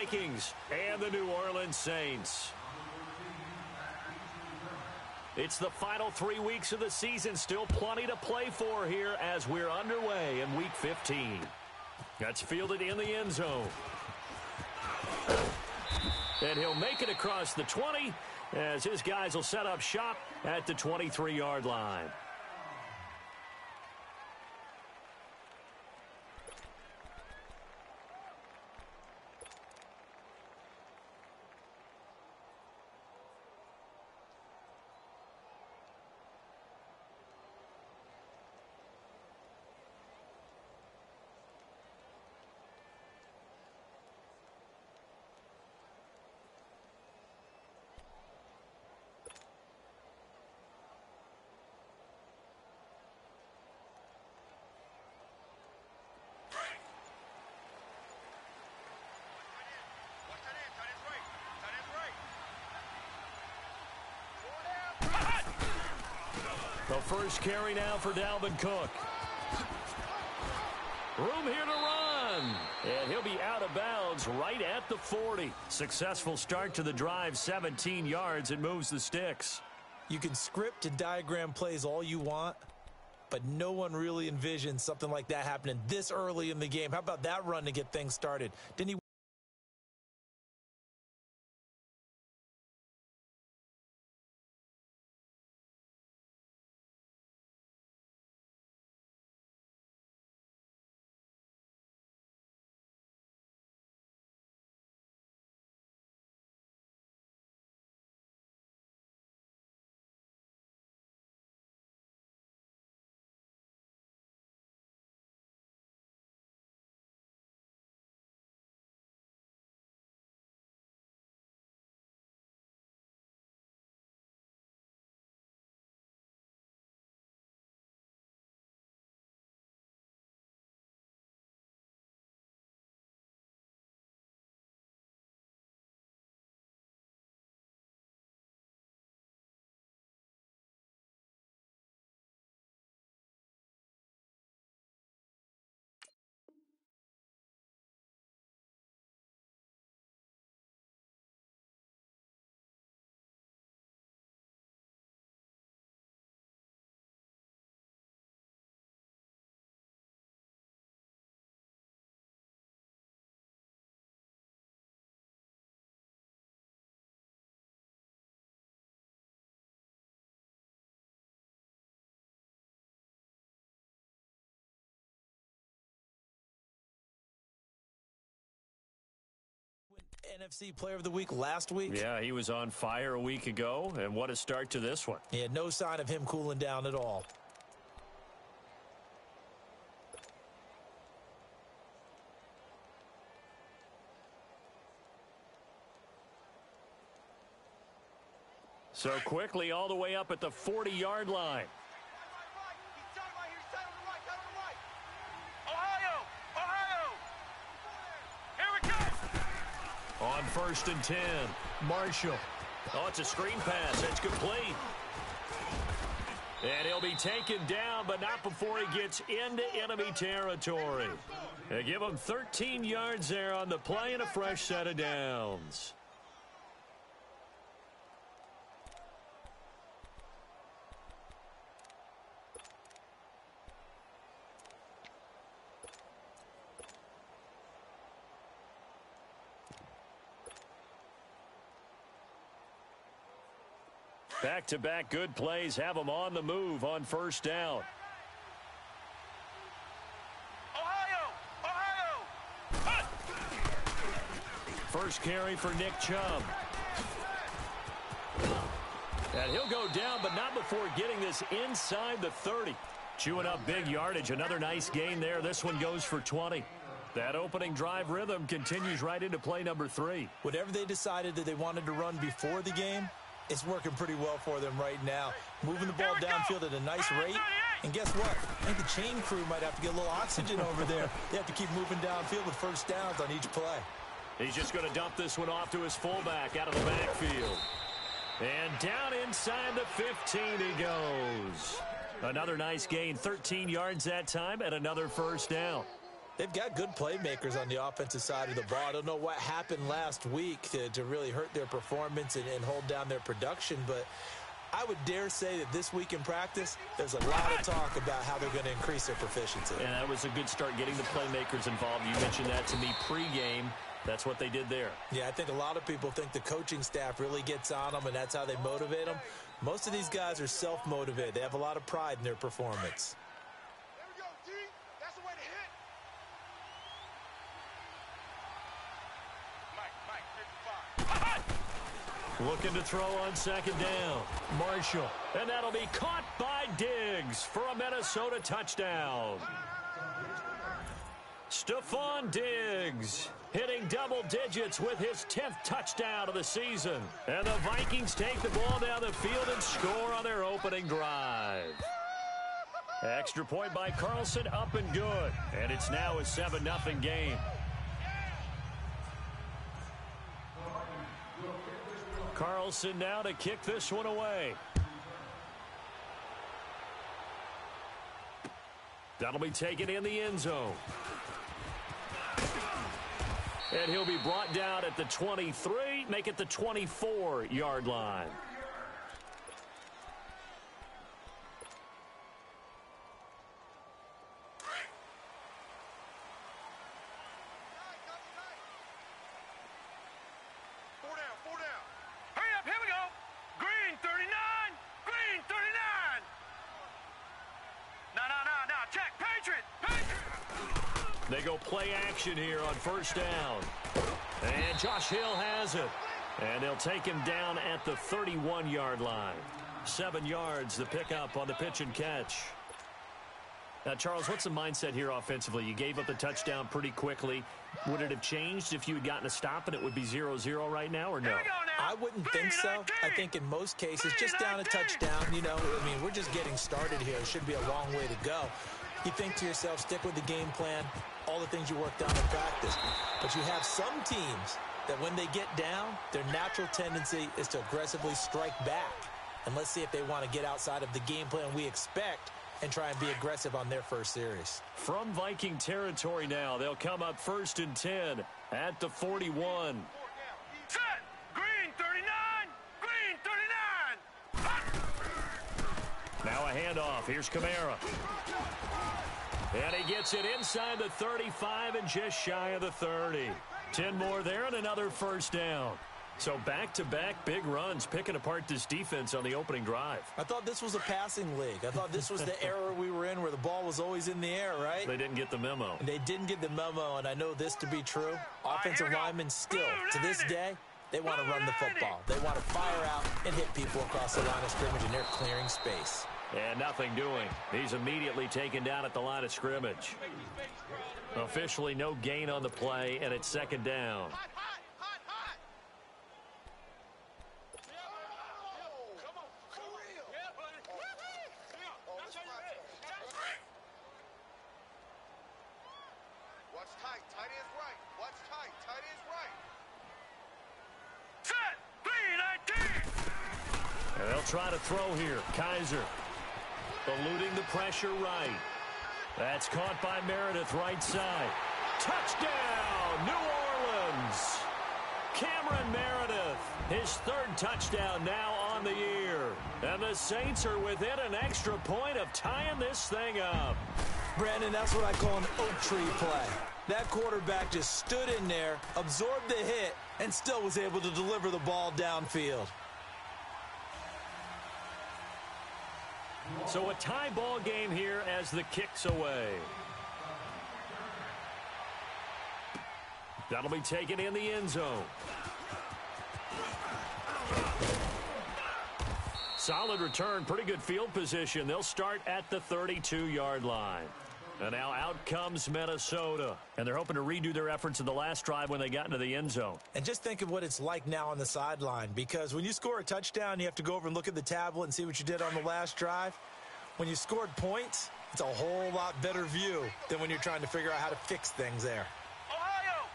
Vikings and the New Orleans Saints. It's the final 3 weeks of the season. Still plenty to play for here as we're underway in Week 15. That's fielded in the end zone. And he'll make it across the 20 as his guys will set up shop at the 23-yard line. The first carry now for Dalvin Cook. Room here to run. And he'll be out of bounds right at the 40. Successful start to the drive, 17 yards, and moves the sticks. You can script and diagram plays all you want, but no one really envisions something like that happening this early in the game. How about that run to get things started? Didn't he? NFC Player of the Week last week. Yeah, he was on fire a week ago, and what a start to this one. He had no sign of him cooling down at all. So quickly all the way up at the 40-yard line. On 1st and 10, Marshall. Oh, it's a screen pass. That's complete. And he'll be taken down, but not before he gets into enemy territory. They give him 13 yards there on the play and a fresh set of downs. Back-to-back good plays have them on the move on 1st down. Ohio! First carry for Nick Chubb. And he'll go down, but not before getting this inside the 30. Chewing up big yardage. Another nice gain there. This one goes for 20. That opening drive rhythm continues right into play number 3. Whatever they decided that they wanted to run before the game, it's working pretty well for them right now. Moving the ball downfield at a nice rate. And guess what? I think the chain crew might have to get a little oxygen over there. They have to keep moving downfield with first downs on each play. He's just going to dump this one off to his fullback out of the backfield. And down inside the 15 he goes. Another nice gain, 13 yards that time, and another first down. They've got good playmakers on the offensive side of the ball. I don't know what happened last week to really hurt their performance and hold down their production, but I would dare say that this week in practice, there's a lot of talk about how they're going to increase their proficiency. And that was a good start getting the playmakers involved. You mentioned that to me pregame. That's what they did there. Yeah, I think a lot of people think the coaching staff really gets on them, and that's how they motivate them. Most of these guys are self-motivated. They have a lot of pride in their performance. There we go, D. That's the way to hit. Mike, 55. Looking to throw on second down. Marshall. And that'll be caught by Diggs for a Minnesota touchdown. Stephon Diggs hitting double digits with his 10th touchdown of the season. And the Vikings take the ball down the field and score on their opening drive. Extra point by Carlson, up and good. And it's now a 7-0 game. Carlson now to kick this one away. That'll be taken in the end zone. And he'll be brought down at the 23, make it the 24-yard line. Four down. Hurry up, here we go. Green 39. Green 39. No. Check. Patriot. They go play action here on first down. And Josh Hill has it. And they'll take him down at the 31-yard line. 7 yards, the pickup on the pitch and catch. Now, Charles, what's the mindset here offensively? You gave up the touchdown pretty quickly. Would it have changed if you had gotten a stop and it would be 0-0 right now, or no? I wouldn't think so. I think in most cases, just down a touchdown, you know, I mean, we're just getting started here. It should be a long way to go. You think to yourself, stick with the game plan, all the things you worked on in practice. But you have some teams that when they get down, their natural tendency is to aggressively strike back. And let's see if they want to get outside of the game plan we expect and try and be aggressive on their first series. From Viking territory now, they'll come up 1st and 10 at the 41. Set. Green 39. Green 39. Now a handoff. Here's Kamara. And he gets it inside the 35 and just shy of the 30. 10 more there and another first down. So back-to-back big runs picking apart this defense on the opening drive. I thought this was a passing league. I thought this was the era we were in where the ball was always in the air, right? They didn't get the memo. They didn't get the memo, and I know this to be true. Offensive linemen still, to this day, they want to run the football. They want to fire out and hit people across the line of scrimmage, and they're clearing space. And nothing doing. He's immediately taken down at the line of scrimmage. Officially no gain on the play, and it's second down. Try to throw here. Kaiser eluding the pressure right. That's caught by Meredith right side. Touchdown, New Orleans. Cameron Meredith, his 3rd touchdown now on the year. And the Saints are within an extra point of tying this thing up. Brandon, that's what I call an oak tree play. That quarterback just stood in there, absorbed the hit, and still was able to deliver the ball downfield. So a tie ball game here as the kick's away. That'll be taken in the end zone. Solid return, pretty good field position. They'll start at the 32-yard line. And now out comes Minnesota. And they're hoping to redo their efforts in the last drive when they got into the end zone. And just think of what it's like now on the sideline. Because when you score a touchdown, you have to go over and look at the tablet and see what you did on the last drive. When you scored points, it's a whole lot better view than when you're trying to figure out how to fix things there. Ohio!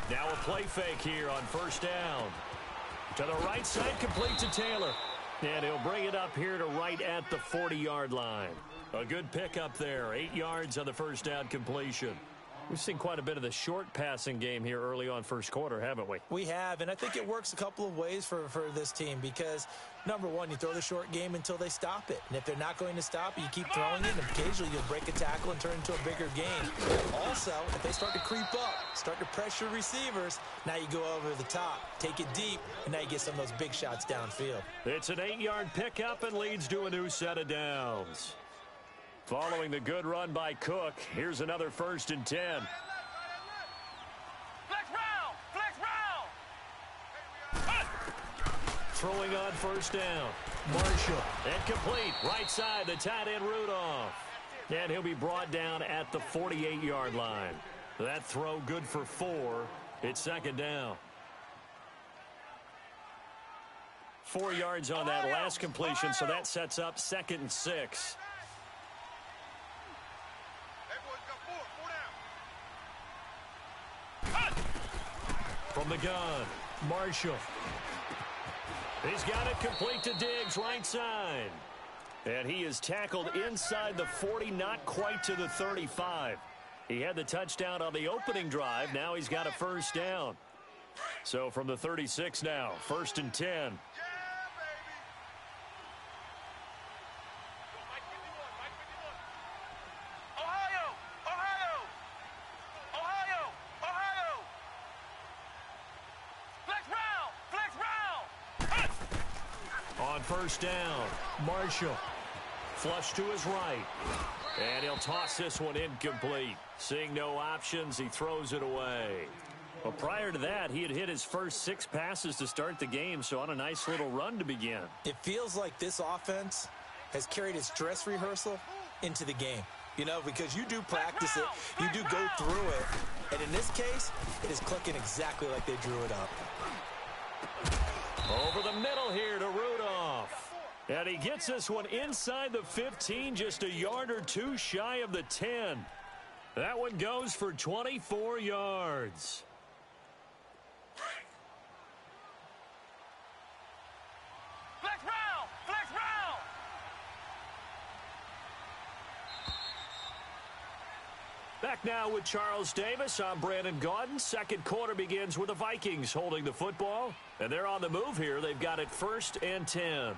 Now a play fake here on first down. To the right side, complete to Taylor. And he'll bring it up here to right at the 40-yard line. A good pickup there. 8 yards on the first down completion. We've seen quite a bit of the short passing game here early on first quarter, haven't we? We have, and I think it works a couple of ways for this team because, number one, you throw the short game until they stop it. And if they're not going to stop it, you keep throwing it, and occasionally you'll break a tackle and turn it into a bigger game. Also, if they start to creep up, start to pressure receivers, now you go over the top, take it deep, and now you get some of those big shots downfield. It's an 8-yard pickup and leads to a new set of downs. Following the good run by Cook, here's another 1st and 10. Flex round! Flex round! Throwing on 1st down. Marshall. Incomplete. Right side, the tight end Rudolph. And he'll be brought down at the 48-yard line. That throw good for 4. It's 2nd down. 4 yards on that last completion, so that sets up 2nd and 6. From the gun, Marshall. He's got it complete to Diggs, right side. And he is tackled inside the 40, not quite to the 35. He had the touchdown on the opening drive. Now he's got a 1st down. So from the 36 now, 1st and 10. On 1st down, Marshall. Flush to his right. And he'll toss this one incomplete. Seeing no options, he throws it away. Well, prior to that, he had hit his first 6 passes to start the game, so on a nice little run to begin. It feels like this offense has carried its dress rehearsal into the game. You know, because you do practice it, you do go through it, and in this case, it is clicking exactly like they drew it up. Over the middle here to Rudolph. And he gets this one inside the 15, just a yard or 2 shy of the 10. That one goes for 24 yards. Flex round! Flex round! Back now with Charles Davis. I'm Brandon Gaudin. Second quarter begins with the Vikings holding the football. And they're on the move here. They've got it 1st and 10.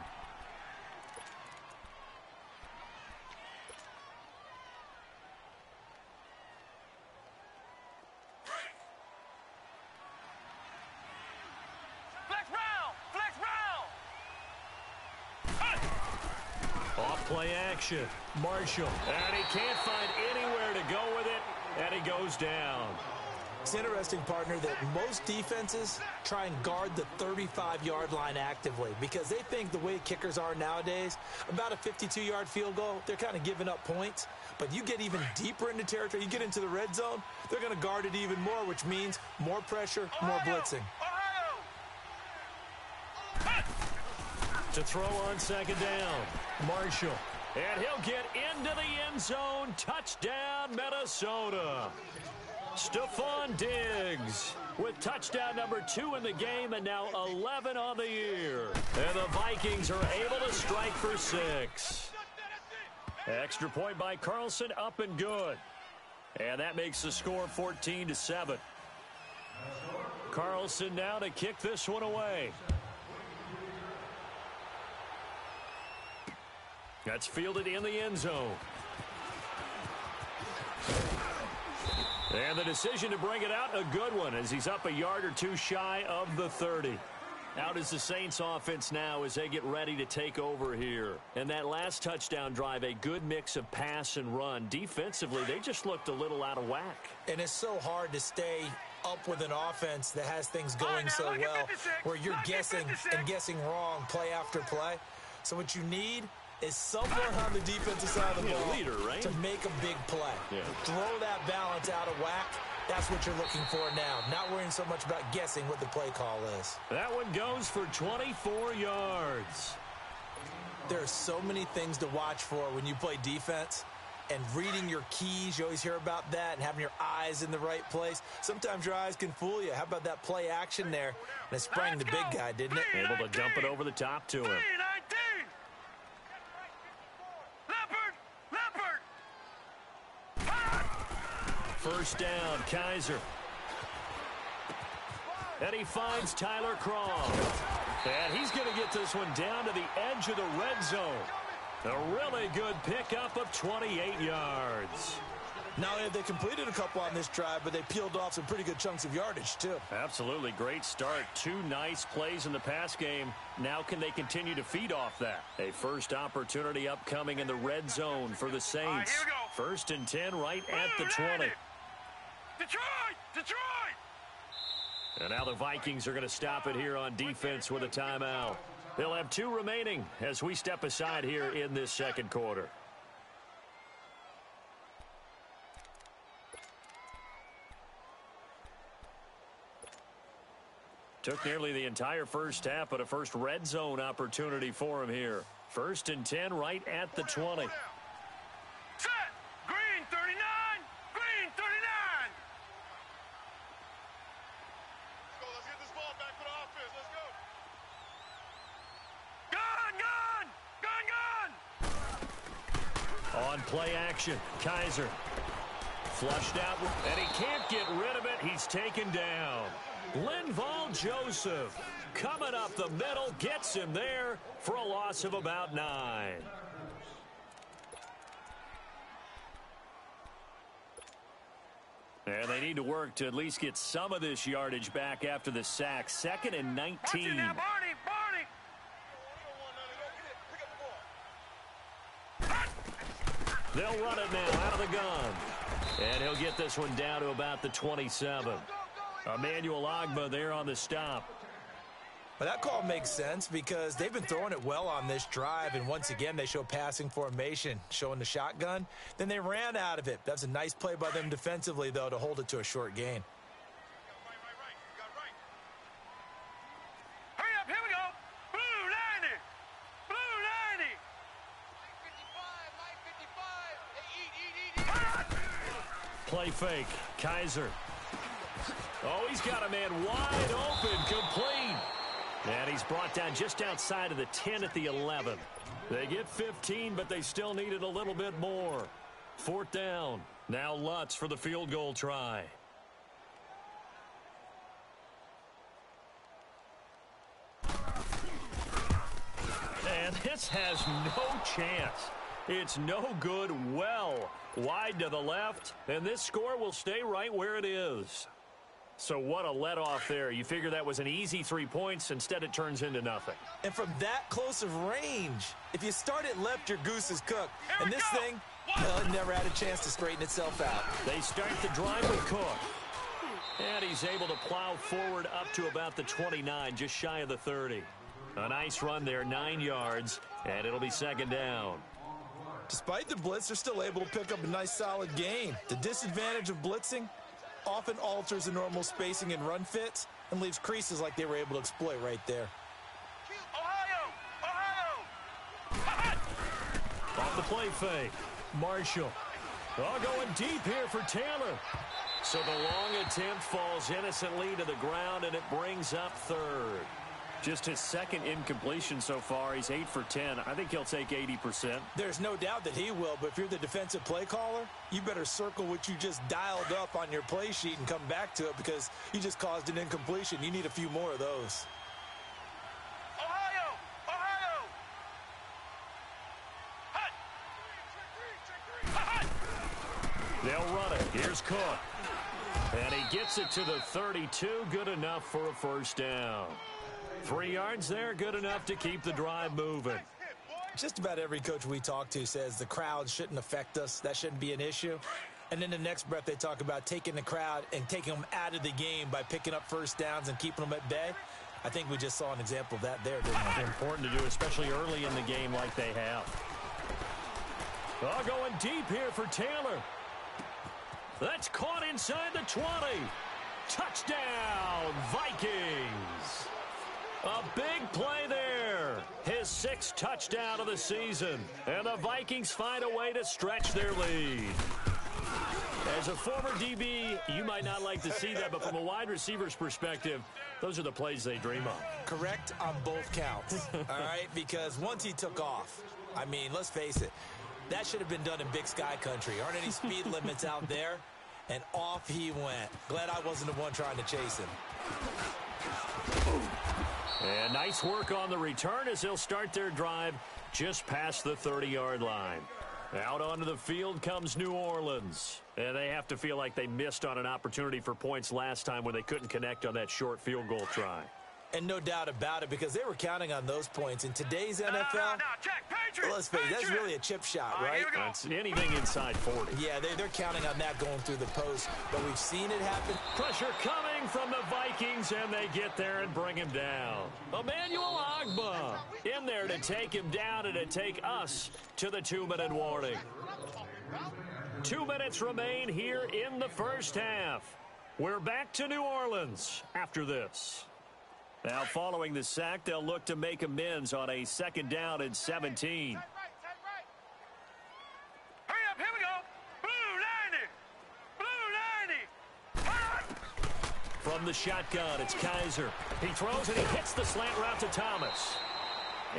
Flex round! Flex round! Off play action. Marshall. And he can't find anywhere to go with it. And he goes down. It's interesting, partner, that most defenses try and guard the 35-yard line actively because they think the way kickers are nowadays, about a 52-yard field goal, they're kind of giving up points. But you get even deeper into territory, you get into the red zone, they're going to guard it even more, which means more pressure, more blitzing. To throw on 2nd down, Marshall. And he'll get into the end zone. Touchdown, Minnesota. Stephon Diggs with touchdown number 2 in the game and now 11 on the year. And the Vikings are able to strike for 6. Extra point by Carlson, up and good. And that makes the score 14-7. Carlson now to kick this one away. That's fielded in the end zone. And the decision to bring it out, a good one, as he's up a yard or 2 shy of the 30. Out is the Saints offense now as they get ready to take over here. And that last touchdown drive, a good mix of pass and run. Defensively, they just looked a little out of whack. And it's so hard to stay up with an offense that has things going so well, where you're guessing and guessing wrong play after play. So what you need is someone on the defensive side of the ball leader, right? to make a big play. Yeah. Throw that balance out of whack. That's what you're looking for now. Not worrying so much about guessing what the play call is. That one goes for 24 yards. There are so many things to watch for when you play defense. And reading your keys, you always hear about that, and having your eyes in the right place. Sometimes your eyes can fool you. How about that play action there? And it sprang the big guy, didn't it? Able to dump it over the top to him. Leopard! First down, Kaiser. And he finds Tyler Croft. And he's going to get this one down to the edge of the red zone. A really good pickup of 28 yards. Not only have they completed a couple on this drive, but they peeled off some pretty good chunks of yardage, too. Absolutely. Great start. 2 nice plays in the pass game. Now can they continue to feed off that? A first opportunity upcoming in the red zone for the Saints. All right, here we go. First and 10 right at the 20. Detroit! Detroit! And now the Vikings are going to stop it here on defense with a timeout. They'll have 2 remaining as we step aside here in this second quarter. Took nearly the entire first half, but a first red zone opportunity for him here. First and 10 right at the 20. Set! Green 39! Green 39! Let's get this ball back for the offense. Let's go! Gun! Gun! Gun! On play action, Kaiser. Flushed out, and he can't get rid of it. He's taken down. Linval Joseph coming up the middle, gets him there for a loss of about 9. And they need to work to at least get some of this yardage back after the sack. 2nd and 19. Watch it now, Barney! Barney! They'll run it now out of the gun. And he'll get this one down to about the 27. Emmanuel Ogbah there on the stop. But that call makes sense because they've been throwing it well on this drive, and once again they show passing formation, showing the shotgun. Then they ran out of it. That's a nice play by them defensively, though, to hold it to a short gain. Hurry up, here we go! Blue 90! Blue 90! Play fake. Kaiser. Oh, he's got a man wide open, complete. And he's brought down just outside of the 10 at the 11. They get 15, but they still needed a little bit more. 4th down. Now Lutz for the field goal try. And this has no chance. It's no good. Well wide to the left, and this score will stay right where it is. So what a let-off there. You figure that was an easy 3 points. Instead, it turns into nothing. And from that close of range, if you start it left, your goose is cooked. And this thing, well, it never had a chance to straighten itself out. They start the drive with Cook. And he's able to plow forward up to about the 29, just shy of the 30. A nice run there, 9 yards, and it'll be 2nd down. Despite the blitz, they're still able to pick up a nice solid gain. The disadvantage of blitzing often alters the normal spacing and run fits and leaves creases like they were able to exploit right there. Ohio! Off the play fake. Marshall. Oh, going deep here for Taylor. So the long attempt falls innocently to the ground, and it brings up 3rd. Just his 2nd incompletion so far. He's 8 for 10. I think he'll take 80%. There's no doubt that he will, but if you're the defensive play caller, you better circle what you just dialed up on your play sheet and come back to it because you just caused an incompletion. You need a few more of those. Ohio! Hut! They'll run it. Here's Cook. And he gets it to the 32. Good enough for a first down. 3 yards there, good enough to keep the drive moving. Just about every coach we talk to says the crowd shouldn't affect us. That shouldn't be an issue. And in the next breath, they talk about taking the crowd and taking them out of the game by picking up first downs and keeping them at bay. I think we just saw an example of that there, didn't we? Important to do, especially early in the game like they have. Oh, going deep here for Taylor. That's caught inside the 20. Touchdown, Vikings. A big play there. His 6th touchdown of the season. And the Vikings find a way to stretch their lead. As a former DB, you might not like to see that, but from a wide receiver's perspective, those are the plays they dream of. Correct on both counts, all right? Because once he took off, I mean, let's face it, that should have been done in Big Sky country. Aren't any speed limits out there? And off he went. Glad I wasn't the one trying to chase him. And nice work on the return as they'll start their drive just past the 30-yard line. Out onto the field comes New Orleans. And they have to feel like they missed on an opportunity for points last time when they couldn't connect on that short field goal try. And no doubt about it, because they were counting on those points. In today's NFL, well, let's face it, that's really a chip shot, right? That's anything inside 40. Yeah, they're counting on that going through the post, but we've seen it happen. Pressure coming from the Vikings, and they get there and bring him down. Emmanuel Ogbah in there to take him down and to take us to the 2-minute warning. 2 minutes remain here in the first half. We're back to New Orleans after this. Now, following the sack, they'll look to make amends on a 2nd down and 17. Hurry up, here we go. Blue 90. From the shotgun, it's Kaiser. He throws and he hits the slant route to Thomas.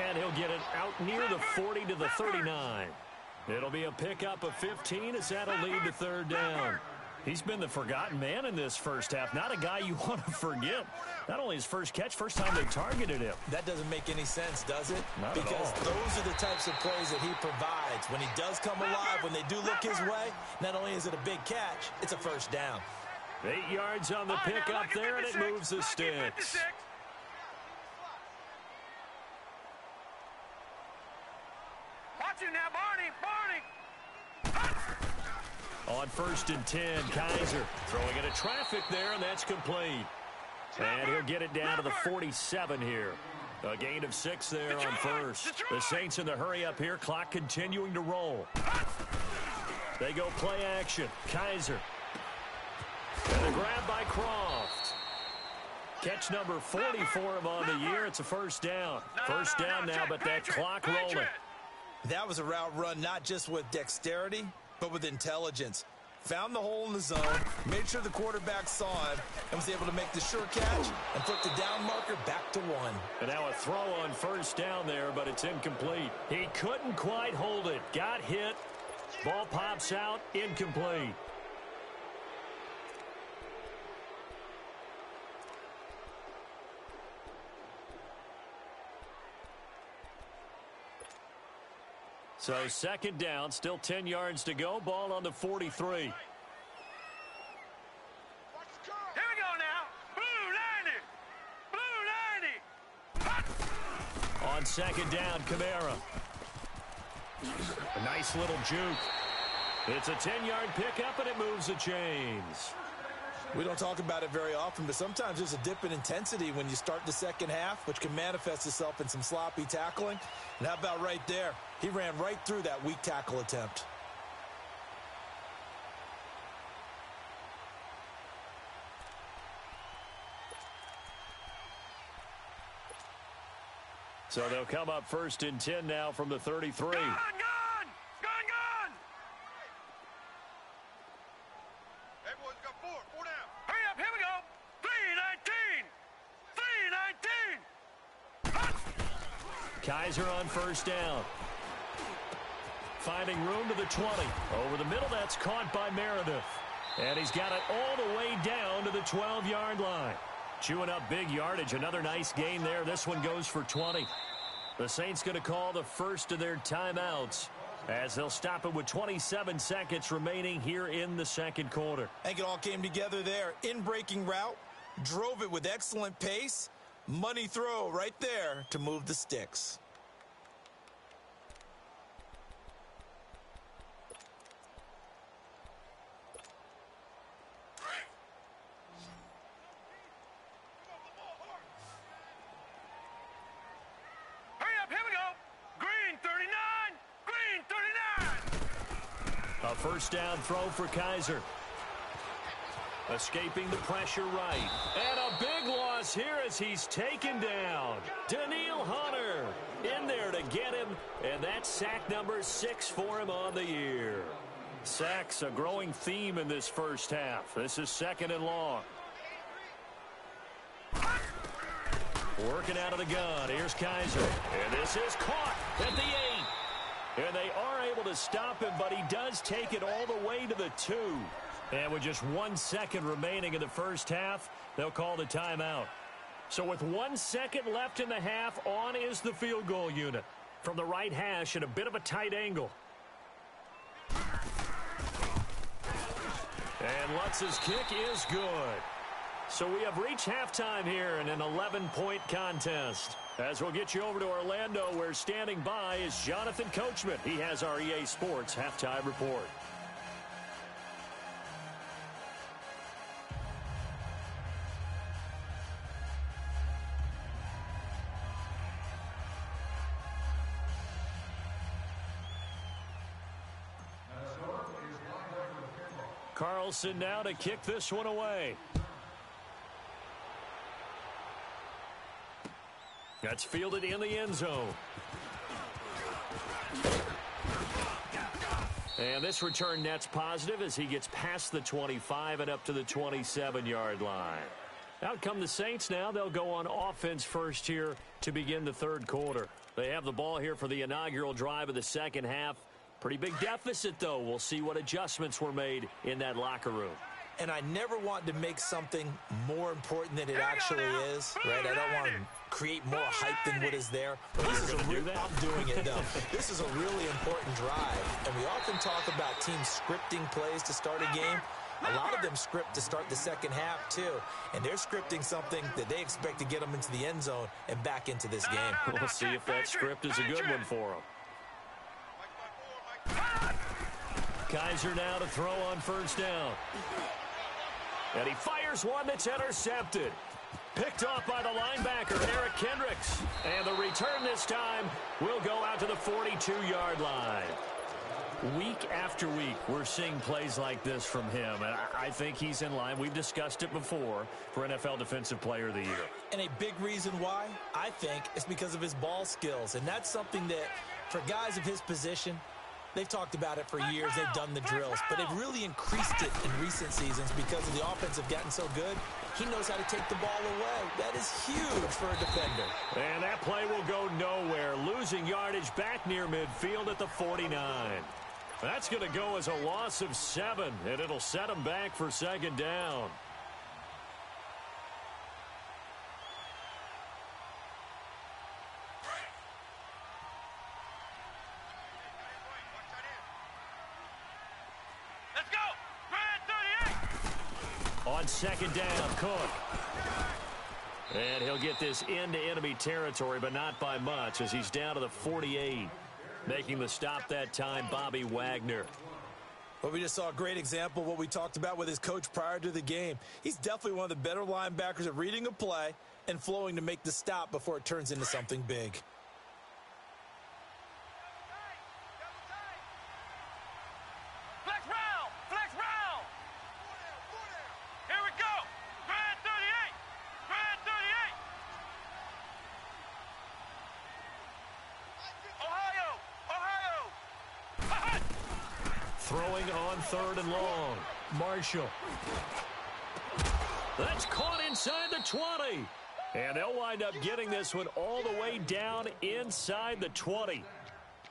And he'll get it out near the 40 to the 39. It'll be a pickup of 15 as that'll lead to 3rd down. He's been the forgotten man in this first half. Not a guy you want to forget. Not only his first catch, first time they targeted him. That doesn't make any sense, does it? Not because at all. Those are the types of plays that he provides. When he does come alive, when they do look his way, not only is it a big catch, it's a first down. 8 yards on the pickup there, and it moves the sticks. Watch it now, Barney. On 1st and 10, Kaiser throwing into traffic there, and that's complete. And he'll get it down to the 47 here. A gain of 6 there on first. The Saints in the hurry up here, clock continuing to roll. They go play action. Kaiser. And a grab by Croft. Catch number 40 for him on the year. It's a first down. First down now, but that clock rolling. That was a route run not just with dexterity, but with intelligence. Found the hole in the zone, made sure the quarterback saw it, and was able to make the sure catch and flip the down marker back to 1. And now a throw on first down there, but it's incomplete. He couldn't quite hold it. Got hit. Ball pops out. Incomplete. So 2nd down, still 10 yards to go. Ball on the 43. Here we go now. Blue 90. On 2nd down, Kamara. A nice little juke. It's a 10-yard pickup, and it moves the chains. We don't talk about it very often, but sometimes there's a dip in intensity when you start the second half, which can manifest itself in some sloppy tackling. And how about right there? He ran right through that weak tackle attempt. So they'll come up 1st and 10 now from the 33. Gone. Hey, boys, got 4 down. Hurry up, here we go. 3-19. Kaiser on 1st down. Finding room to the 20. Over the middle, that's caught by Meredith. And he's got it all the way down to the 12-yard line. Chewing up big yardage. Another nice gain there. This one goes for 20. The Saints going to call the first of their timeouts as they'll stop it with 27 seconds remaining here in the 2nd quarter. I think it all came together there. In-breaking route, drove it with excellent pace. Money throw right there to move the sticks. Hurry up, here we go. Green 39. A 1st down throw for Kaiser. Escaping the pressure right. And a big loss here as he's taken down. Daniil Hunter in there to get him. And that's sack number 6 for him on the year. Sacks a growing theme in this first half. This is 2nd and long. Working out of the gun. Here's Kaiser. And this is caught at the 8. And they are able to stop him, but he does take it all the way to the 2. And with just 1 second remaining in the first half, they'll call the timeout. So with 1 second left in the half, on is the field goal unit. From the right hash at a bit of a tight angle. And Lutz's kick is good. So we have reached halftime here in an 11-point contest. As we'll get you over to Orlando, where standing by is Jonathan Coachman. He has our EA Sports halftime report. Carlson now to kick this one away. That's fielded in the end zone. And this return net's positive as he gets past the 25 and up to the 27-yard line. Out come the Saints now. They'll go on offense first here to begin the third quarter. They have the ball here for the inaugural drive of the second half. Pretty big deficit, though. We'll see what adjustments were made in that locker room. And I never want to make something more important than it actually is, right? I don't want to create more hype than what is there. But this is I'm doing it, though. This is a really important drive. And we often talk about teams scripting plays to start a game. A lot of them script to start the second half, too. And they're scripting something that they expect to get them into the end zone and back into this game. We'll see if that script is a good one for them. Kaiser now to throw on first down. And he fires one that's intercepted. Picked off by the linebacker, Eric Kendricks. And the return this time will go out to the 42-yard line. Week after week, we're seeing plays like this from him. And I think he's in line. We've discussed it before for NFL Defensive Player of the Year. And a big reason why, I think, is because of his ball skills. And that's something that, for guys of his position, they've talked about it for years. They've done the drills. But they've really increased it in recent seasons because of the offense have gotten so good. He knows how to take the ball away. That is huge for a defender. And that play will go nowhere. Losing yardage back near midfield at the 49. That's going to go as a loss of 7, and it'll set him back for second down. Let's go! Brad 38! On second down, Cook. And he'll get this into enemy territory, but not by much, as he's down to the 48. Making the stop that time, Bobby Wagner. Well, we just saw a great example of what we talked about with his coach prior to the game. He's definitely one of the better linebackers at reading a play and flowing to make the stop before it turns into something big. Flex round! Flex round! Here we go! Brad 38! Brad 38! Ohio! Ohio! Throwing on third and long. Marshall. That's caught inside the 20. And they'll wind up getting this one all the way down inside the 20.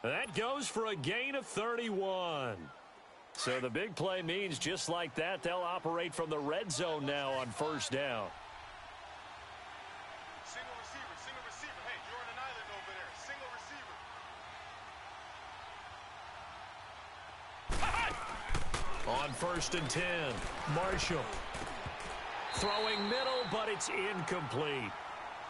That goes for a gain of 31. So the big play means just like that, they'll operate from the red zone now on first down. Single receiver. Hey, you're on an island over there. Single receiver. On first and 10, Marshall. Throwing middle, but it's incomplete.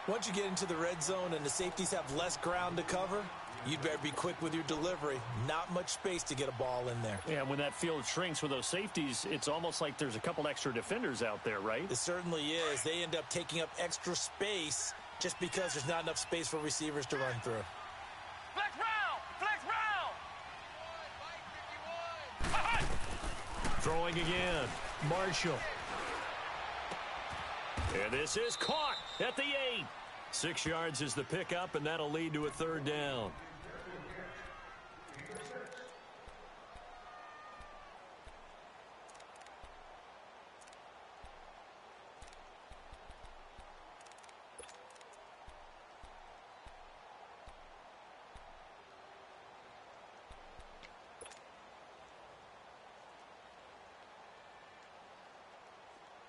Once you get into the red zone and the safeties have less ground to cover, you'd better be quick with your delivery. Not much space to get a ball in there. Yeah, when that field shrinks with those safeties, it's almost like there's a couple extra defenders out there, right? It certainly is. They end up taking up extra space just because there's not enough space for receivers to run through. Flex round! Flex round! Throwing again, Marshall. And this is caught at the 8. 6 yards is the pickup, and that'll lead to a third down.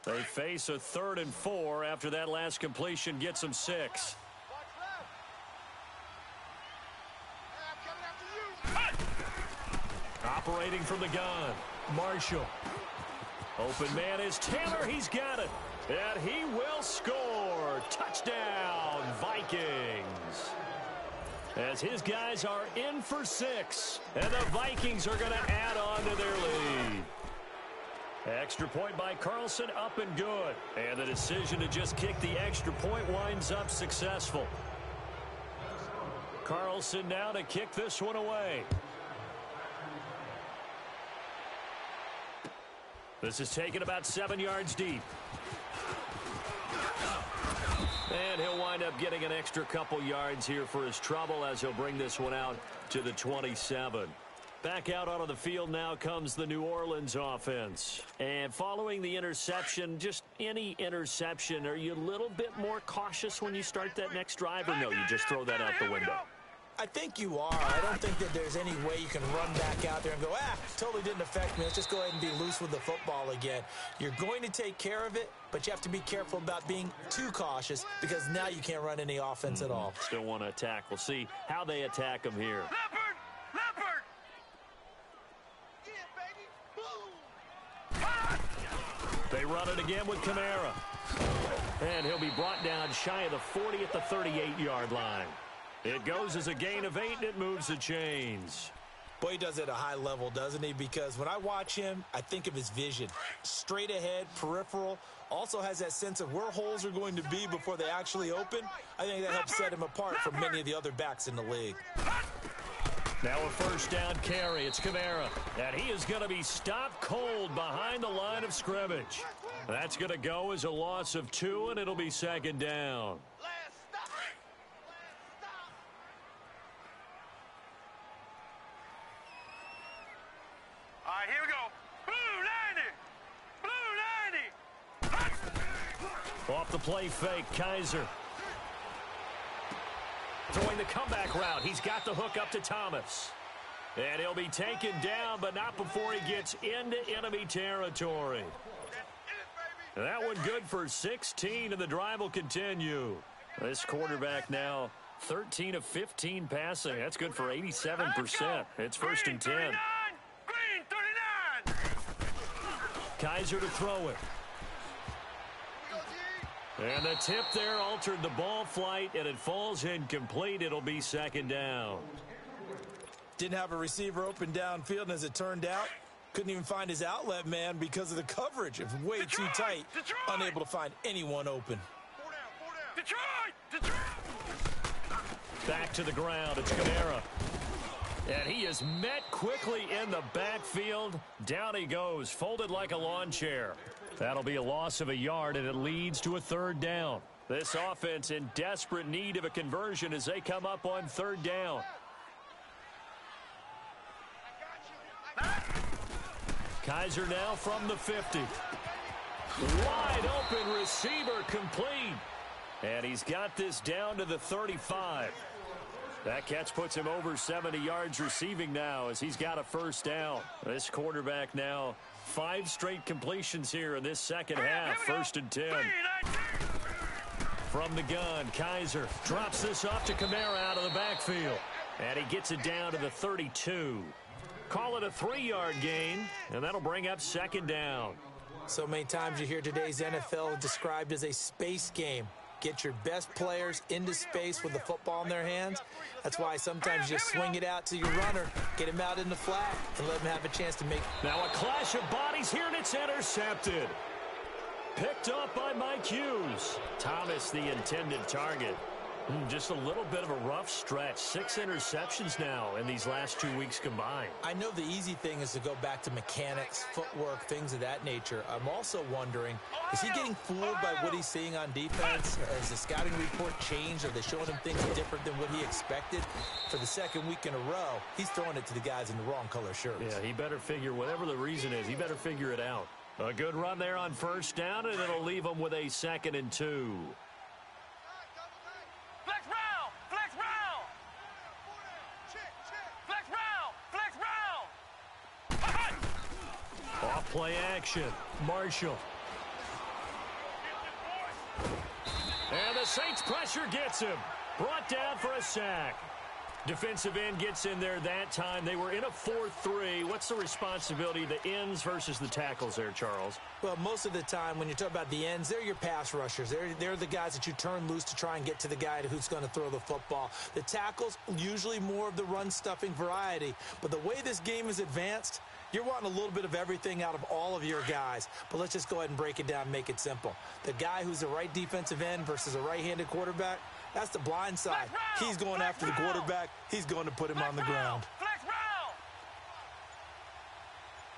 They face a 3rd and 4 after that last completion gets them 6. Operating from the gun, Marshall. Open man is Taylor. He's got it. And he will score. Touchdown, Vikings. As his guys are in for 6. And the Vikings are going to add on to their lead. Extra point by Carlson, up and good. And the decision to just kick the extra point winds up successful. Carlson now to kick this one away. This is taken about 7 yards deep. And he'll wind up getting an extra couple yards here for his trouble as he'll bring this one out to the 27. Back out onto the field now comes the New Orleans offense. And following the interception, just any interception, are you a little bit more cautious when you start that next drive, or no, you just throw that out the window? I think you are. I don't think that there's any way you can run back out there and go, totally didn't affect me. Let's just go ahead and be loose with the football again. You're going to take care of it, but you have to be careful about being too cautious because now you can't run any offense at all. Still want to attack. We'll see how they attack him here. Leopard! Yeah, baby! They run it again with Kamara. And he'll be brought down shy of the 40 at the 38-yard line. It goes as a gain of 8, and it moves the chains. Boy, he does it at a high level, doesn't he? Because when I watch him, I think of his vision. Straight ahead, peripheral, also has that sense of where holes are going to be before they actually open. I think that helps set him apart from many of the other backs in the league. Now a first down carry. It's Kamara. And he is going to be stopped cold behind the line of scrimmage. That's going to go as a loss of 2, and it'll be 2nd down. All right, here we go. Blue 90. Off the play fake, Kaiser. Throwing the comeback route. He's got the hook up to Thomas. And he'll be taken down, but not before he gets into enemy territory. That one good for 16, and the drive will continue. This quarterback now 13 of 15 passing. That's good for 87%. It's 1st and 10. Green 39. Kaiser to throw it. And the tip there altered the ball flight, and it falls incomplete. It'll be 2nd down. Didn't have a receiver open downfield, and as it turned out, couldn't even find his outlet man because of the coverage. It was way too tight, unable to find anyone open. Detroit! Back to the ground. It's Kamara. And he is met quickly in the backfield. Down he goes, folded like a lawn chair. That'll be a loss of a yard, and it leads to a 3rd down. This offense in desperate need of a conversion as they come up on 3rd down. Kaiser now from the 50. Wide open receiver complete. And he's got this down to the 35. That catch puts him over 70 yards receiving now as he's got a 1st down. This quarterback now 5 straight completions here in this second half. 1st and 10. From the gun, Kaiser drops this off to Kamara out of the backfield. And he gets it down to the 32. Call it a 3-yard gain, and that'll bring up 2nd down. So many times you hear today's NFL described as a space game. Get your best players into space with the football in their hands. That's why sometimes you swing it out to your runner, get him out in the flat, and let him have a chance to make. Now a clash of bodies here, and it's intercepted. Picked up by Mike Hughes. Thomas, the intended target. Just a little bit of a rough stretch. 6 interceptions now in these last 2 weeks combined. I know the easy thing is to go back to mechanics, footwork, things of that nature. I'm also wondering, is he getting fooled by what he's seeing on defense? Has the scouting report changed? Are they showing him things different than what he expected? For the 2nd week in a row, he's throwing it to the guys in the wrong color shirts. Yeah, he better figure, whatever the reason is, he better figure it out. A good run there on 1st down, and it'll leave him with a 2nd and 2. Off play action. Marshall. Saints pressure gets him. Brought down for a sack. Defensive end gets in there that time. They were in a 4-3. What's the responsibility of the ends versus the tackles there, Charles? Well, most of the time when you talk about the ends, they're your pass rushers. They're the guys that you turn loose to try and get to the guy who's going to throw the football. The tackles, usually more of the run-stuffing variety. But the way this game is advanced, you're wanting a little bit of everything out of all of your guys. But let's just go ahead and break it down and make it simple. The guy who's the right defensive end versus a right-handed quarterback, that's the blind side. He's going after the quarterback. He's going to put him on the ground. Flex round.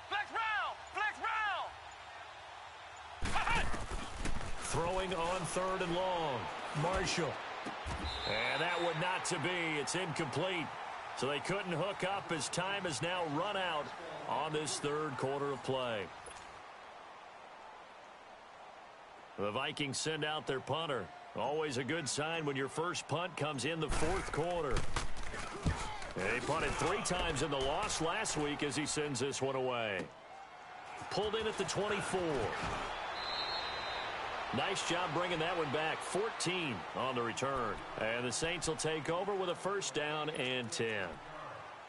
Flex round. Flex round. Throwing on 3rd and long. Marshall. And that would not to be. It's incomplete. So they couldn't hook up as time has now run out on this 3rd quarter of play. The Vikings send out their punter. Always a good sign when your first punt comes in the 4th quarter. He punted 3 times in the loss last week as he sends this one away. Pulled in at the 24. Nice job bringing that one back. 14 on the return. And the Saints will take over with a 1st down and 10.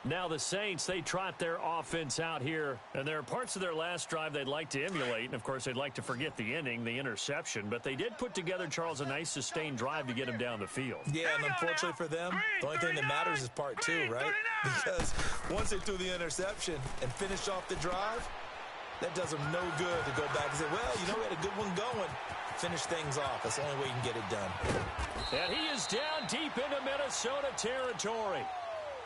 Now the Saints, they trot their offense out here, and there are parts of their last drive they'd like to emulate, and of course they'd like to forget the ending, the interception, but they did put together, Charles, a nice sustained drive to get him down the field. Yeah, and unfortunately for them, the only thing that matters is part 2, right? Because once they threw the interception and finished off the drive, that does them no good to go back and say, well, you know, we had a good one going. Finish things off. That's the only way you can get it done. And he is down deep into Minnesota territory.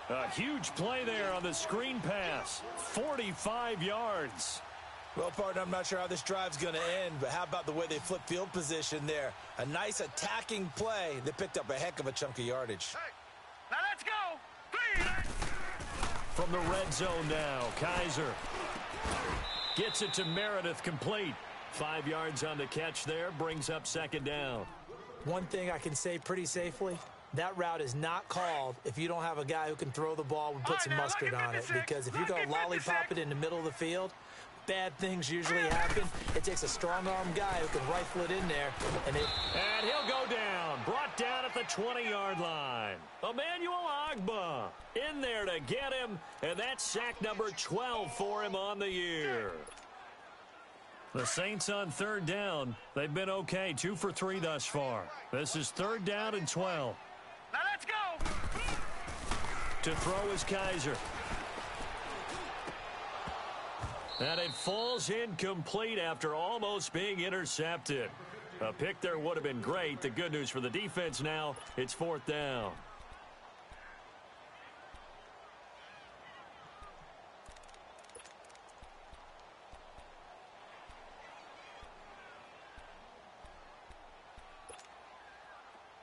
A huge play there on the screen pass. 45 yards. Well, partner, I'm not sure how this drive's going to end, but how about the way they flip field position there? A nice attacking play. They picked up a heck of a chunk of yardage. Hey, now let's go. From the red zone now, Kaiser gets it to Meredith, complete. 5 yards on the catch there, brings up 2nd down. One thing I can say pretty safely, that route is not called if you don't have a guy who can throw the ball and put some mustard on it. Because if you go lollipop it in the middle of the field, bad things usually happen. It takes a strong-arm guy who can rifle it in there. And he'll go down. Brought down at the 20-yard line. Emmanuel Agba in there to get him. And that's sack number 12 for him on the year. The Saints on 3rd down. They've been okay. 2 for 3 thus far. This is 3rd down and 12. Now let's go. To throw is Kaiser. And it falls incomplete after almost being intercepted. A pick there would have been great. The good news for the defense now, it's 4th down.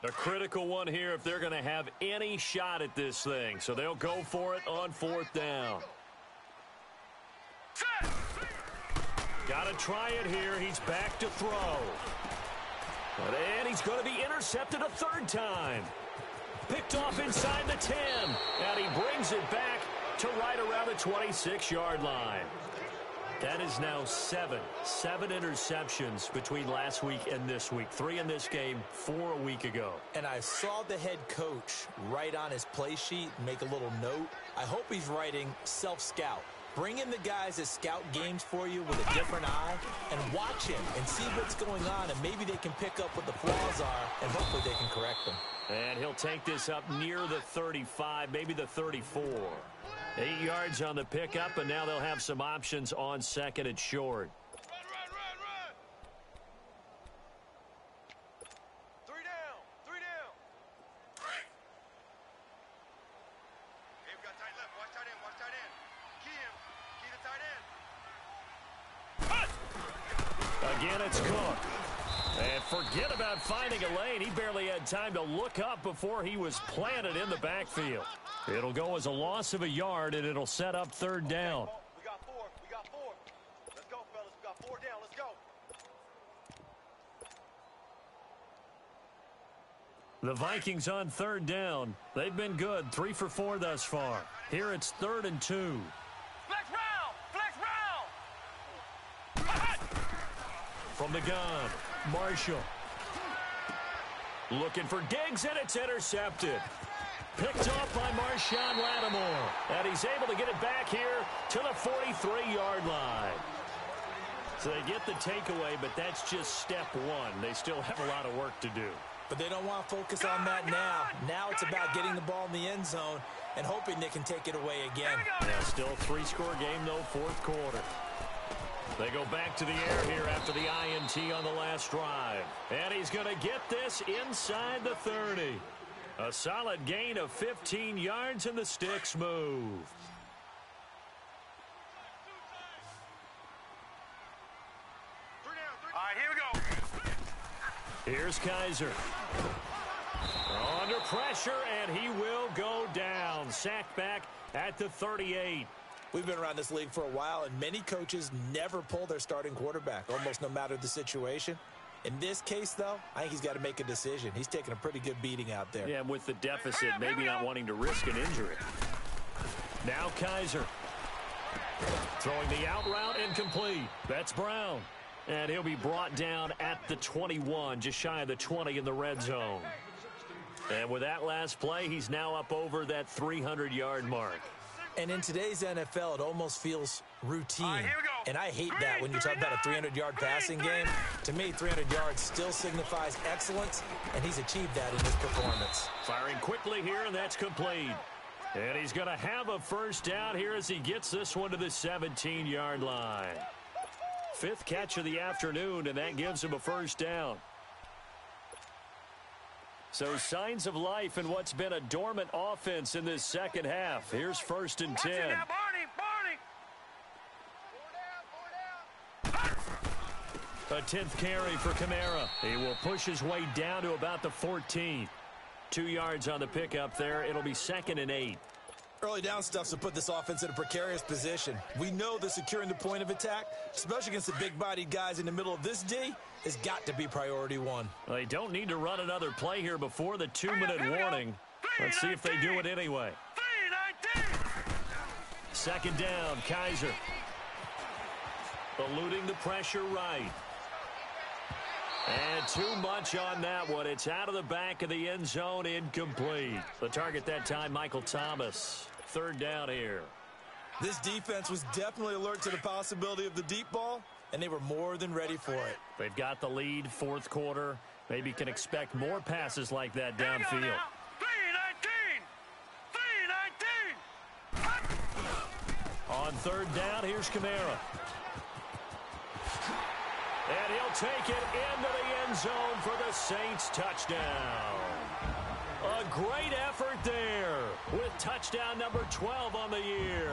A critical one here if they're going to have any shot at this thing. So they'll go for it on 4th down. Got to try it here. He's back to throw. And he's going to be intercepted a 3rd time. Picked off inside the 10. And he brings it back to right around the 26-yard line. That is now 7 interceptions between last week and this week. 3 in this game, 4 a week ago. And I saw the head coach write on his play sheet, make a little note. I hope he's writing self-scout. Bring in the guys that scout games for you with a different eye and watch him and see what's going on, and maybe they can pick up what the flaws are, and hopefully they can correct them. And he'll take this up near the 35, maybe the 34. 8 yards on the pickup, and now they'll have some options on 2nd and short. Run. 3 down. Hey, we got tight left. Watch tight end. Key him. Key the tight end. Again, it's Cook. And forget about finding a lane. He barely had time to look up before he was planted in the backfield. It'll go as a loss of a yard, and it'll set up 3rd down. We got 4. Let's go, fellas. We got 4 down. Let's go. The Vikings on 3rd down. They've been good. 3 for 4 thus far. Here it's 3rd and 2. Flex round. From the gun, Marshall. Looking for Diggs, and it's intercepted. Picked off by Marshawn Lattimore. And he's able to get it back here to the 43-yard line. So they get the takeaway, but that's just step one. They still have a lot of work to do. But they don't want to focus on that now. Now it's about getting the ball in the end zone and hoping they can take it away again. Yeah, still three-score game, though, fourth quarter. They go back to the air here after the INT on the last drive. And he's going to get this inside the 30. A solid gain of 15 yards, and the sticks move. All right, here we go. Here's Kaiser. Under pressure, and he will go down. Sacked back at the 38. We've been around this league for a while, and many coaches never pull their starting quarterback, almost no matter the situation. In this case, though, I think he's got to make a decision. He's taking a pretty good beating out there. Yeah, with the deficit, maybe not wanting to risk an injury. Now Kaiser. Throwing the out route, incomplete. That's Brown. And he'll be brought down at the 21, just shy of the 20 in the red zone. And with that last play, he's now up over that 300-yard mark. And in today's NFL, it almost feels routine. All right, here we go. And I hate that when you talk about a 300-yard passing game. To me, 300 yards still signifies excellence, and he's achieved that in his performance. Firing quickly here, and that's complete. And he's going to have a first down here as he gets this one to the 17-yard line. Fifth catch of the afternoon, and that gives him a first down. So signs of life in what's been a dormant offense in this second half. Here's 1st and 10. Now, Barney. A 10th carry for Kamara. He will push his way down to about the 14. 2 yards on the pickup there. It'll be 2nd and 8. Early down stuff's to put this offense in a precarious position. We know that securing the point of attack, especially against the big-bodied guys in the middle of this D, has got to be priority one. Well, they don't need to run another play here before the 2-minute warning. Let's see if they do it anyway. 2nd down, Kaiser. Eluding the pressure right. And too much on that one. It's out of the back of the end zone, incomplete. The target that time, Michael Thomas. 3rd down here. This defense was definitely alert to the possibility of the deep ball, and they were more than ready for it. They've got the lead, 4th quarter. Maybe can expect more passes like that downfield. 3-19. On 3rd down, here's Kamara. And he'll take it into the end zone for the Saints touchdown. A great effort there with touchdown number 12 on the year.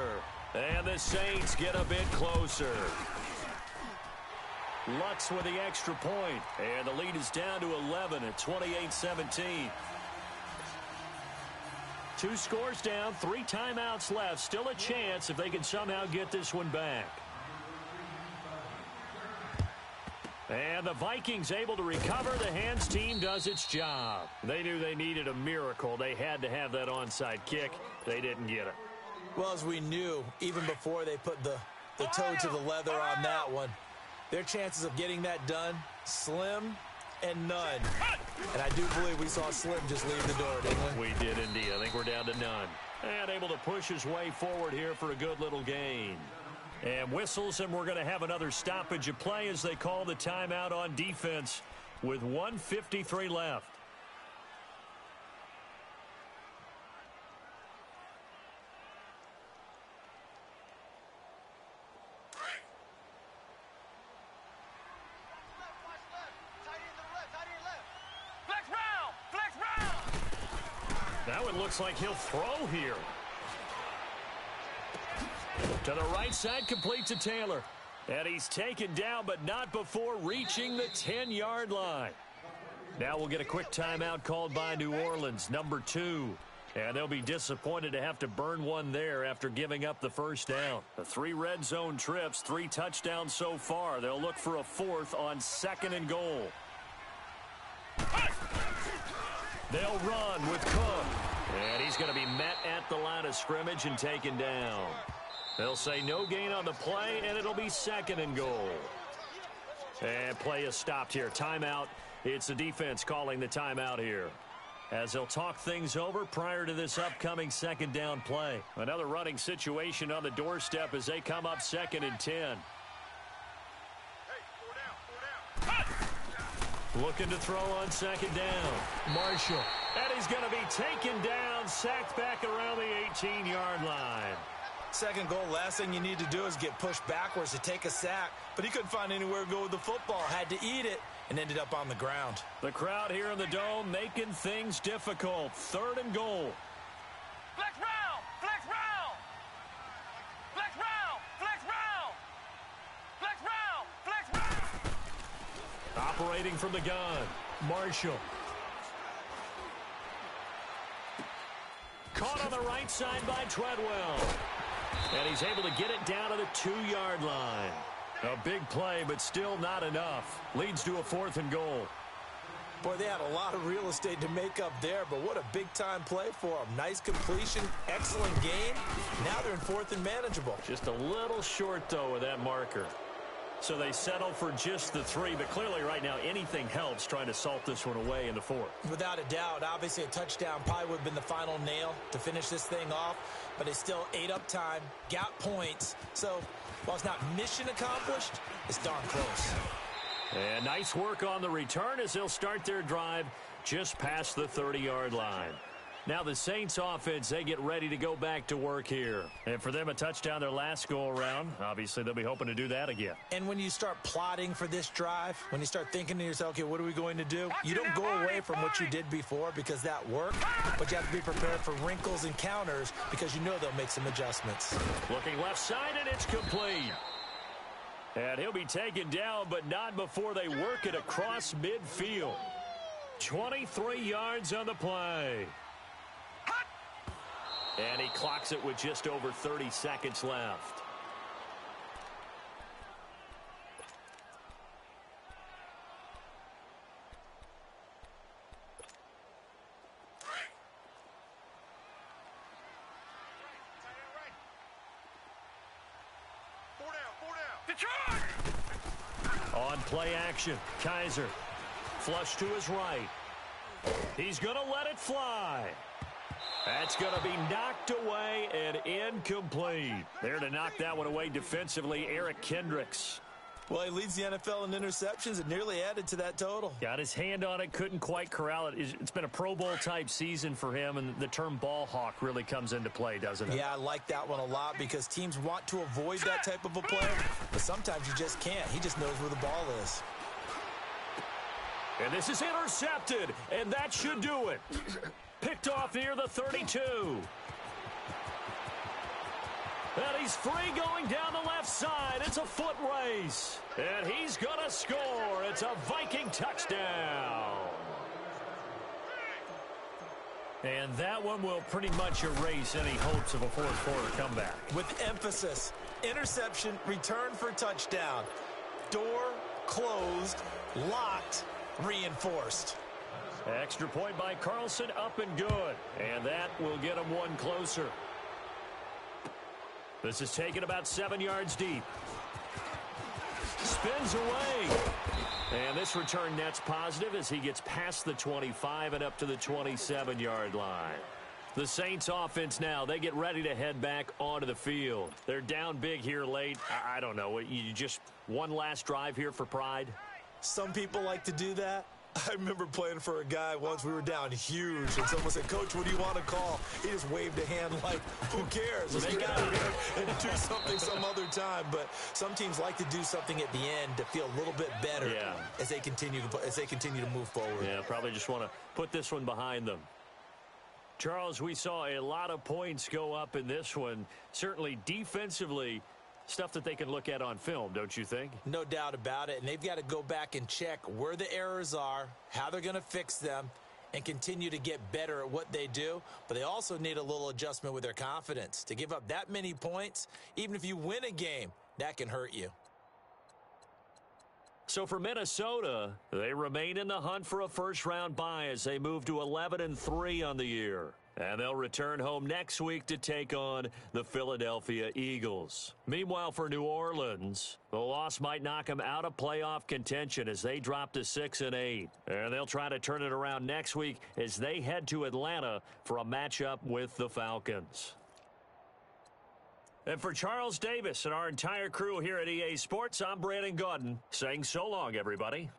And the Saints get a bit closer. Lutz with the extra point. And the lead is down to 11 at 28-17. 2 scores down, 3 timeouts left. Still a chance if they can somehow get this one back. And the Vikings able to recover. The Hands team does its job. They knew they needed a miracle. They had to have that onside kick. They didn't get it. Well, as we knew, even before they put the toe to the leather on that one, their chances of getting that done, slim and none. And I do believe we saw Slim just leave the door, didn't we? We did indeed. I think we're down to none. And able to push his way forward here for a good little gain. And whistles, and we're going to have another stoppage of play as they call the timeout on defense with 1:53 left. Now it looks like he'll throw here. To the right side, complete to Taylor. And he's taken down, but not before reaching the 10-yard line. Now we'll get a quick timeout called by New Orleans, number 2. And they'll be disappointed to have to burn one there after giving up the first down. The 3 red zone trips, 3 touchdowns so far. They'll look for a 4th on 2nd and goal. They'll run with Cook. And he's going to be met at the line of scrimmage and taken down. They'll say no gain on the play, and it'll be 2nd and goal. And play is stopped here. Timeout It's the defense calling the timeout here, as they'll talk things over prior to this upcoming second down play. Another running situation on the doorstep as they come up 2nd and 10. Looking to throw on 2nd down. Marshall. And he's going to be taken down, sacked back around the 18-yard line. Second goal, last thing you need to do is get pushed backwards to take a sack. But he couldn't find anywhere to go with the football. Had to eat it and ended up on the ground. The crowd here in the Dome making things difficult. 3rd and goal. Flex round! Flex round! Flex round! Flex round! Flex round! Flex round! Operating from the gun. Marshall. Caught on the right side by Treadwell. And he's able to get it down to the 2-yard line. A big play, but still not enough. Leads to a 4th and goal. Boy, they had a lot of real estate to make up there, but what a big-time play for them. Nice completion, excellent game. Now they're in 4th and manageable. Just a little short, though, of that marker. So they settle for just the 3, but clearly right now anything helps trying to salt this one away in the 4th. Without a doubt, obviously a touchdown probably would have been the final nail to finish this thing off, but they still ate up time, got points. So while it's not mission accomplished, it's darn close. And nice work on the return as they'll start their drive just past the 30-yard line. Now the Saints offense, they get ready to go back to work here. And for them, a touchdown their last go-around. Obviously, they'll be hoping to do that again. And when you start plotting for this drive, when you start thinking to yourself, okay, what are we going to do? You don't go away from what you did before because that worked, but you have to be prepared for wrinkles and counters because you know they'll make some adjustments. Looking left side, and it's complete. And he'll be taken down, but not before they work it across midfield. 23 yards on the play. And he clocks it with just over 30 seconds left. On play action, Kaiser. Flush to his right. He's going to let it fly. That's going to be knocked away and incomplete. There to knock that one away defensively, Eric Kendricks. Well, he leads the NFL in interceptions and nearly added to that total. Got his hand on it, couldn't quite corral it. It's been a Pro Bowl-type season for him, and the term ball hawk really comes into play, doesn't it? Yeah, I like that one a lot because teams want to avoid that type of a player, but sometimes you just can't. He just knows where the ball is. And this is intercepted, and that should do it. Picked off near the 32. And he's free going down the left side. It's a foot race. And he's going to score. It's a Viking touchdown. And that one will pretty much erase any hopes of a fourth-quarter comeback. With emphasis, interception, return for touchdown. Door closed, locked, reinforced. Extra point by Carlson, up and good. And that will get him one closer. This is taken about 7 yards deep. Spins away. And this return net's positive as he gets past the 25 and up to the 27-yard line. The Saints offense now, they get ready to head back onto the field. They're down big here late. I don't know. You just one last drive here for pride? Some people like to do that. I remember playing for a guy once. We were down huge, and someone said, "Coach, what do you want to call?" He just waved a hand like, who cares? Let's get out of here and do something some other time. But some teams like to do something at the end to feel a little bit better as they continue to move forward. Yeah, probably just want to put this one behind them. Charles, we saw a lot of points go up in this one. Certainly defensively, stuff that they can look at on film, don't you think? No doubt about it. And they've got to go back and check where the errors are, how they're going to fix them, and continue to get better at what they do. But they also need a little adjustment with their confidence. To give up that many points, even if you win a game, that can hurt you. So for Minnesota, they remain in the hunt for a first-round bye as they move to 11-3 on the year. And they'll return home next week to take on the Philadelphia Eagles. Meanwhile, for New Orleans, the loss might knock them out of playoff contention as they drop to 6-8. And they'll try to turn it around next week as they head to Atlanta for a matchup with the Falcons. And for Charles Davis and our entire crew here at EA Sports, I'm Brandon Gaudin saying so long, everybody.